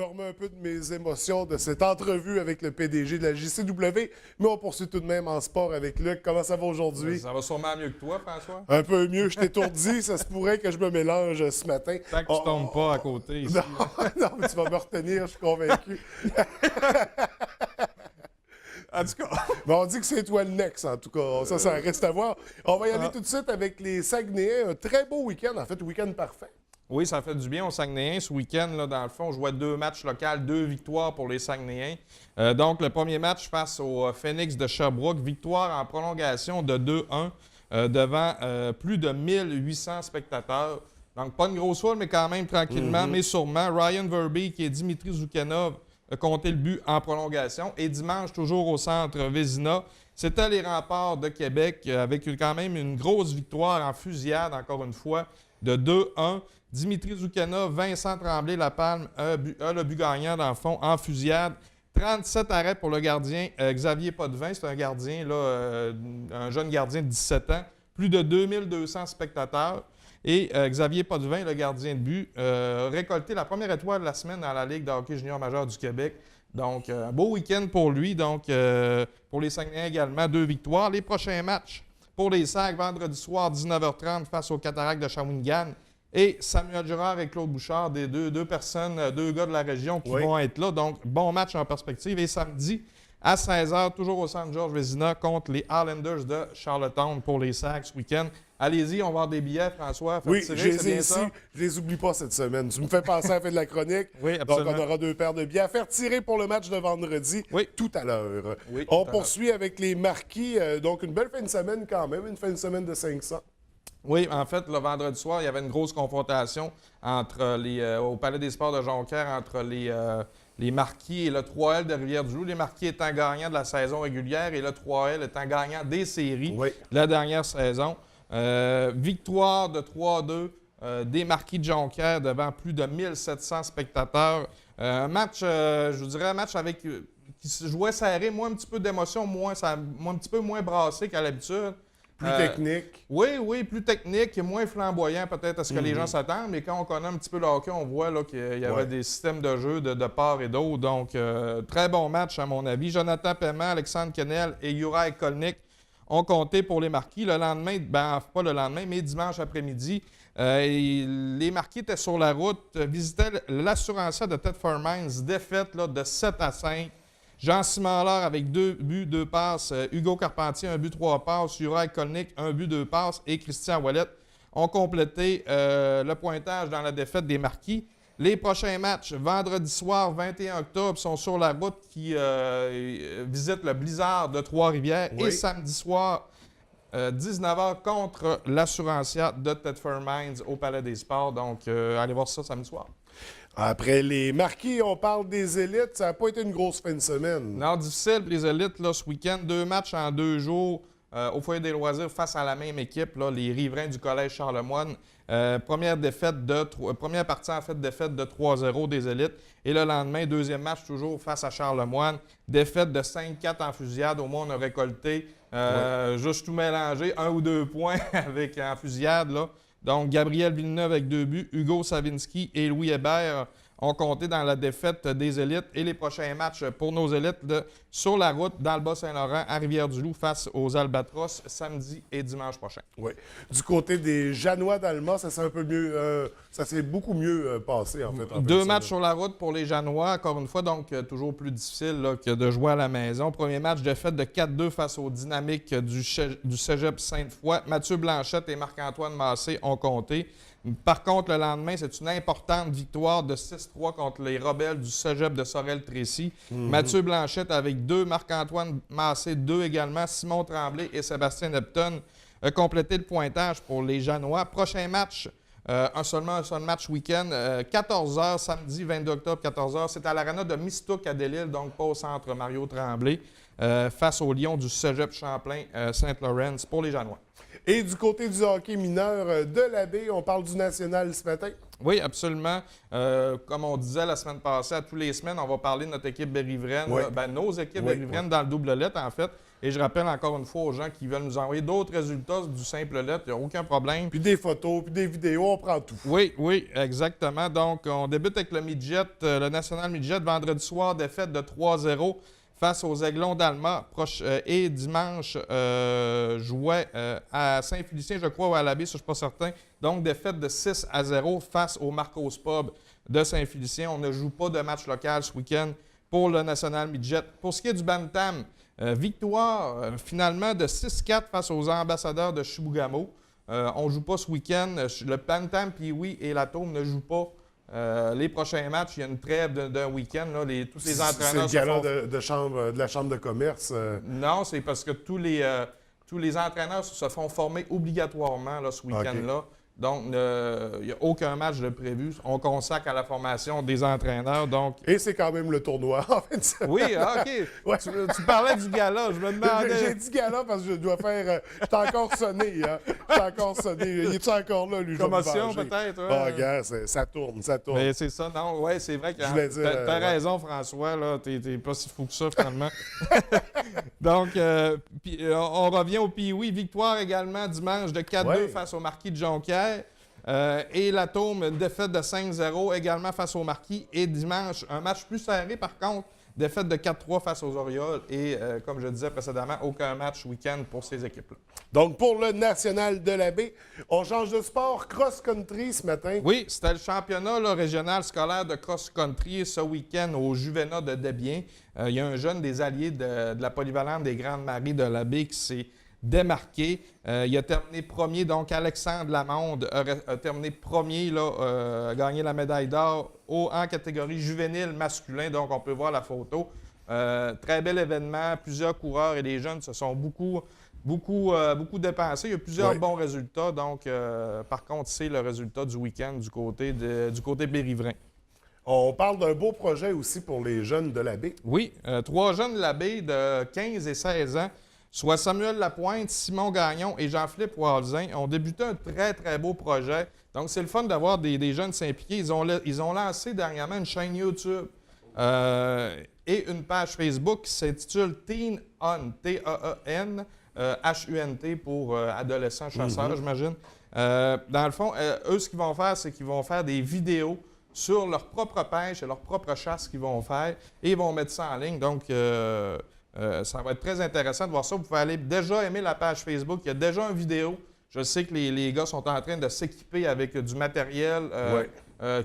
me remets un peu de mes émotions de cette entrevue avec le PDG de la JCW, mais on poursuit tout de même en sport avec Luc. Comment ça va aujourd'hui? Ça va sûrement mieux que toi, François. Un peu mieux, je t'étourdis, ça se pourrait que je me mélange ce matin. Tant que tu tombes pas à côté ici. Non, mais tu vas me retenir, je suis convaincu. En tout cas. Mais on dit que c'est toi le next, en tout cas. Ça reste à voir. On va y aller tout de suite avec les Saguenayens. Un très beau week-end, en fait, week-end parfait. Oui, ça fait du bien aux Saguenayens. Ce week-end, là, dans le fond, on jouait 2 matchs locaux, 2 victoires pour les Saguenayens. Donc, le premier match face au Phoenix de Sherbrooke, victoire en prolongation de 2-1 devant plus de 1800 spectateurs. Donc, pas une grosse foule, mais quand même tranquillement, mais sûrement. Ryan Verbeek et Dimitri Zoukhanov a compté le but en prolongation. Et dimanche, toujours au centre Vézina, c'était les Remparts de Québec avec quand même une grosse victoire en fusillade, encore une fois, de 2-1. Dimitri Zoukhanov, Vincent Tremblay-Lapalme a le but gagnant dans le fond en fusillade. 37 arrêts pour le gardien Xavier Potvin. C'est un gardien, là, un jeune gardien de 17 ans. Plus de 2200 spectateurs. Et Xavier Potvin, le gardien de but, a récolté la première étoile de la semaine dans la Ligue de hockey junior majeur du Québec. Donc, un beau week-end pour lui. Donc, pour les Saguenayens également, 2 victoires. Les prochains matchs pour les Sags, vendredi soir, 19h30 face aux Cataractes de Shawinigan. Et Samuel Girard et Claude Bouchard, des deux personnes, 2 gars de la région qui vont être là. Donc, bon match en perspective. Et samedi, à 16h, toujours au centre Georges Vézina, contre les Highlanders de Charlottetown pour les Sags ce week-end. Allez-y, on va avoir des billets, François. Oui, je les ai ici. Je les oublie pas cette semaine. Tu me fais penser à la fin de la chronique. Oui, absolument. Donc, on aura 2 paires de billets à faire tirer pour le match de vendredi tout à l'heure. Oui, on poursuit avec les marquis. Donc, une belle fin de semaine quand même. Une fin de semaine de 500. Oui, en fait, le vendredi soir, il y avait une grosse confrontation au Palais des Sports de Jonquière entre les Marquis et le 3L de Rivière-du-Loup. Les Marquis étant gagnants de la saison régulière et le 3L étant gagnant des séries la dernière saison. Victoire de 3-2 des Marquis de Jonquière devant plus de 1700 spectateurs. Un match, je vous dirais, un match qui se jouait serré, un petit peu d'émotion, un petit peu moins brassé qu'à l'habitude. Plus technique. Oui, plus technique et moins flamboyant peut-être à ce que les gens s'attendent. Mais quand on connaît un petit peu le hockey, on voit là, qu'il y avait des systèmes de jeu de part et d'autre. Donc, très bon match à mon avis. Jonathan Paiement, Alexandre Kennel et Juraj Kolnik ont compté pour les Marquis. Le lendemain, pas le lendemain, mais dimanche après-midi, les Marquis étaient sur la route, visitaient l'assurancière de Thetford Mines, défaite là, de 7-5. Jean-Simon Laure avec 2 buts, 2 passes. Hugo Carpentier, 1 but, 3 passes. Juraj Kolnik, 1 but, 2 passes. Et Christian Ouellet ont complété le pointage dans la défaite des Marquis. Les prochains matchs, vendredi soir, 21 octobre, sont sur la route qui visite le Blizzard de Trois-Rivières. Et samedi soir, 19h, contre l'assurancière de Thetford Mines au Palais des Sports. Donc, allez voir ça samedi soir. Après les Marquis, on parle des élites. Ça n'a pas été une grosse fin de semaine. Non, difficile pour les élites là, ce week-end. 2 matchs en 2 jours au foyer des loisirs face à la même équipe, là, les riverains du Collège Charlemagne. Première partie, en fait, défaite de 3-0 des élites. Et le lendemain, deuxième match toujours face à Charlemagne. Défaite de 5-4 en fusillade. Au moins, on a récolté juste tout mélangé, 1 ou 2 points en fusillade, là. Donc, Gabriel Villeneuve avec 2 buts, Hugo Savinski et Louis Hébert ont compté dans la défaite des élites. Et les prochains matchs pour nos élites sur la route dans le Bas-Saint-Laurent à Rivière-du-Loup face aux Albatros samedi et dimanche prochain. Oui. Du côté des Janois d'Alma, ça s'est un peu mieux, ça s'est beaucoup mieux passé en fait. 2 matchs sur la route pour les Janois, encore une fois, donc toujours plus difficile là, que de jouer à la maison. Premier match, défaite de 4-2 face aux Dynamiques du Cégep Sainte-Foy. Mathieu Blanchette et Marc-Antoine Massé ont compté. Par contre, le lendemain, c'est une importante victoire de 6-3 contre les Rebelles du Cégep de Sorel-Tracy. Mathieu Blanchette avec 2, Marc-Antoine Massé 2 également, Simon Tremblay et Sébastien Neptune ont complété le pointage pour les Janois. Prochain match, un seul match week-end, 14h, samedi 22 octobre, 14h. C'est à l'aréna de Mistook à Delisle, donc pas au centre Mario Tremblay, face aux Lions du Cégep Champlain Saint-Laurent pour les Janois. Et du côté du hockey mineur de la baie, on parle du national ce matin? Oui, absolument. Comme on disait la semaine passée, à tous les semaines, on va parler de notre équipe Berry-Vraine, nos équipes Berry-Vraine dans le double lettre, en fait. Et je rappelle encore une fois aux gens qui veulent nous envoyer d'autres résultats du simple lettre, il n'y a aucun problème. Puis des photos, puis des vidéos, on prend tout. Oui, oui, exactement. Donc, on débute avec le midget, le National Midget, vendredi soir, défaite de 3-0 face aux Aiglons d'Alma. Et dimanche, jouait à Saint-Félicien, je crois, ou à l'Abbé, ça, je ne suis pas certain. Donc, défaite de 6-0 face au Marcos Pub de Saint-Félicien. On ne joue pas de match local ce week-end pour le National Midget. Pour ce qui est du Bantam, victoire finalement de 6-4 face aux ambassadeurs de Chibougamau. On ne joue pas ce week-end. Le Bantam, Pee-Wee et l'Atome ne jouent pas les prochains matchs. Il y a une trêve d'un week-end. Là, tous les entraîneurs. C'est le gala de la Chambre de commerce. Non, c'est parce que tous les entraîneurs se font former obligatoirement là, ce week-end-là. Okay. Donc, il n'y a aucun match de prévu. On consacre à la formation des entraîneurs. Donc... Et c'est quand même le tournoi, en fait. Oui, OK. Ouais. Tu parlais du gala. Je me demandais... J'ai dit gala parce que je dois faire... je t'ai encore sonné, hein. Je t'ai encore sonné. Il est-tu encore là, lui? Commotion, peut-être. Ouais. Ah, regarde, ça tourne, ça tourne. Mais c'est ça, non. Oui, c'est vrai que t'as raison, François. Là, t'es pas si fou que ça, finalement. Donc, on revient au Pee-Wee. Victoire également dimanche de 4-2 face au Marquis de Jonquière. Et l'Atome, une défaite de 5-0 également face au Marquis. Et dimanche, un match plus serré par contre, défaite de 4-3 face aux Orioles. Et comme je disais précédemment, aucun match week-end pour ces équipes-là. Donc pour le National de la Baie, on change de sport cross-country ce matin. Oui, c'était le championnat là, régional scolaire de cross-country ce week-end au Juvénat de Desbiens. Il y a un jeune des alliés de la polyvalente des Grandes Maries de la Baie qui s'est démarqué. Il a terminé premier, donc Alexandre Lamonde a terminé premier, a gagné la médaille d'or en catégorie juvénile masculin, donc on peut voir la photo. Très bel événement, plusieurs coureurs et les jeunes se sont beaucoup dépensés. Il y a plusieurs bons résultats, donc par contre, c'est le résultat du week-end du côté Bérivrain. On parle d'un beau projet aussi pour les jeunes de la Baie. Oui, 3 jeunes de la Baie de 15 et 16 ans, soit Samuel Lapointe, Simon Gagnon et Jean-Philippe Walzin, ont débuté un très, très beau projet. Donc, c'est le fun d'avoir des jeunes s'impliquer. Ils ont lancé dernièrement une chaîne YouTube et une page Facebook qui s'intitule Teen Hunt, T-E-E-N, H-U-N-T pour adolescents chasseurs, j'imagine. Dans le fond, eux, ce qu'ils vont faire, c'est qu'ils vont faire des vidéos sur leur propre pêche et leur propre chasse qu'ils vont faire et ils vont mettre ça en ligne. Donc, ça va être très intéressant de voir ça. Vous pouvez aller déjà aimer la page Facebook. Il y a déjà une vidéo. Je sais que les gars sont en train de s'équiper avec du matériel,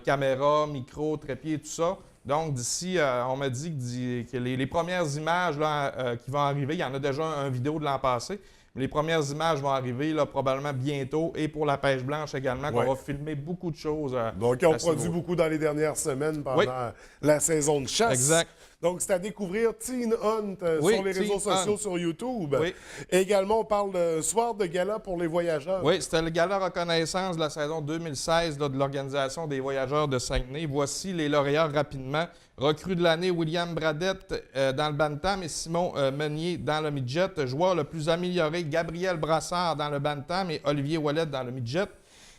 caméra, micro, trépied, tout ça. Donc, d'ici, on m'a dit que les premières images là, qui vont arriver, il y en a déjà une vidéo de l'an passé, mais les premières images vont arriver là, probablement bientôt et pour la pêche blanche également, qu'on va filmer beaucoup de choses. Donc, ils ont produit beaucoup dans les dernières semaines pendant la saison de chasse. Exact. Donc, c'est à découvrir Teen Hunt sur les réseaux sociaux, sur YouTube. Oui. Et également, on parle de soir de gala pour les voyageurs. Oui, c'était le gala reconnaissance de la saison 2016 là, de l'Organisation des voyageurs de Saguenay. Voici les lauréats rapidement. Recrue de l'année, William Bradette dans le Bantam et Simon Meunier dans le Midget. Joueur le plus amélioré, Gabriel Brassard dans le Bantam et Olivier Ouellet dans le Midget.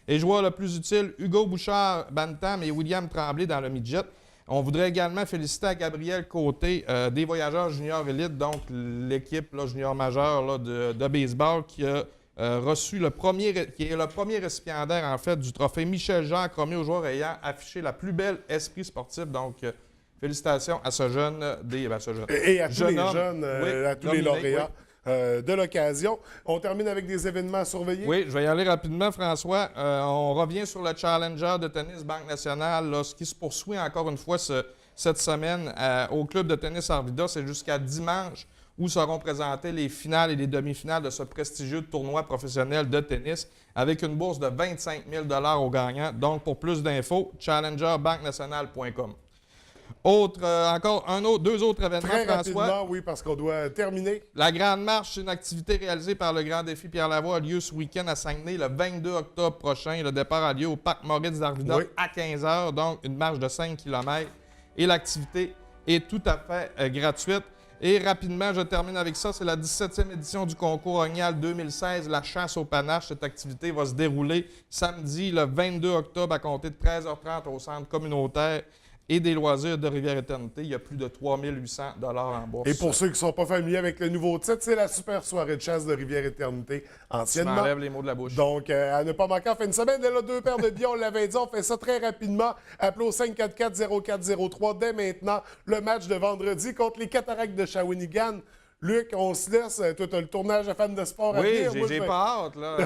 Et joueur le plus utile, Hugo Bouchard, Bantam et William Tremblay dans le Midget. On voudrait également féliciter à Gabriel Côté des voyageurs juniors élites, donc l'équipe junior majeure de baseball qui a reçu qui est le premier récipiendaire en fait du trophée Michel-Jacques remis aux joueurs ayant affiché la plus belle esprit sportif. Donc, félicitations à ce jeune, et à tous les jeunes, à tous les lauréats. De l'occasion. On termine avec des événements à surveiller. Oui, je vais y aller rapidement, François. On revient sur le Challenger de tennis Banque Nationale, ce qui se poursuit encore une fois cette semaine au club de tennis Arvida. C'est jusqu'à dimanche où seront présentées les finales et les demi-finales de ce prestigieux tournoi professionnel de tennis avec une bourse de 25 000 $ aux gagnants. Donc, pour plus d'infos, challengerbanquenationale.com. Deux autres événements, très François. Rapidement, oui, parce qu'on doit terminer. La Grande Marche, une activité réalisée par le Grand Défi Pierre Lavoie, a lieu ce week-end à Saguenay, le 22 octobre prochain. Le départ a lieu au Parc Maurice d'Arvida à 15 h, donc une marche de 5 km. Et l'activité est tout à fait gratuite. Et rapidement, je termine avec ça. C'est la 17e édition du concours Orignal 2016, la chasse au panache. Cette activité va se dérouler samedi, le 22 octobre, à compter de 13 h 30 au centre communautaire et des loisirs de Rivière-Éternité. Il y a plus de 3800 $ en bourse. Et pour ceux qui ne sont pas familiers avec le nouveau titre, c'est la super soirée de chasse de Rivière-Éternité, Tu anciennement. m'enlèves les mots de la bouche. Donc, à ne pas manquer en fin de semaine. Elle a 2 paires de billets, on l'avait dit. On fait ça très rapidement. Appelez au 544-0403 dès maintenant. Le match de vendredi contre les Cataractes de Shawinigan. Luc, on se laisse. Toi, tu as le tournage de fan de sport à Oui, venir. Moi, j'ai je vais- pas hâte, là.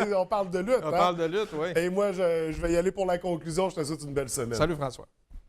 Non, on parle de lutte. On hein? parle de lutte, oui. Et moi, je vais y aller pour la conclusion. Je te souhaite une belle semaine. Salut, François.